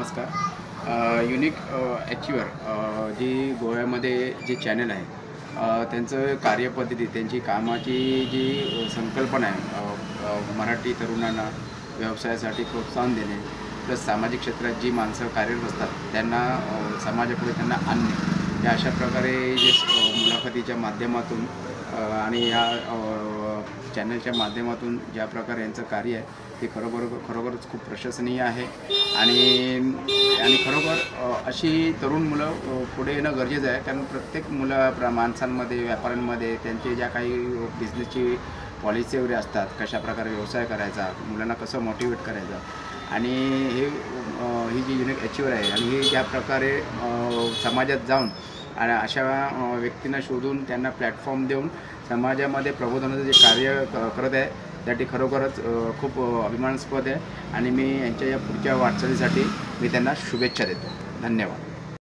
नमस्कार। Unique achiever जी गोव्यामध्ये जे चॅनल आहे त्यांचं कार्यपद्धती त्यांची कामाची जी संकल्पना आहे मराठी तरुणांना व्यवसायासाठी प्रोत्साहन देणे प्लस सामाजिक क्षेत्रात जी माणसं कार्यरत असतात त्यांना समाजापुढे त्यांना आणणे या अशा प्रकारे जे मुलाखतीच्या माध्यमातून आणि या चॅनलच्या माध्यमातून ज्या प्रकारे यांचं कार्य आहे ते खरोखरच खूप प्रशंसनीय आहे आणि खरोखर अशी तरुण मुलं पुढे येणं गरजेचं आहे कारण प्रत्येक माणसांमध्ये व्यापाऱ्यांमध्ये त्यांचे ज्या काही बिझनेसची पॉलिसी वगैरे असतात कशा प्रकारे व्यवसाय करायचा मुलांना कसं मोटिवेट करायचं आणि ही जी युनिक अचिव्हर आहे आणि ही ज्या प्रकारे समाजात जाऊन आणि अशा व्यक्तींना शोधून त्यांना प्लॅटफॉर्म देऊन समाजामध्ये प्रबोधनाचं जे कार्य करत आहे त्यासाठी खरोखरच खूप अभिमानास्पद आहे आणि मी यांच्या या पुढच्या वाटचालीसाठी मी त्यांना शुभेच्छा देतो। धन्यवाद।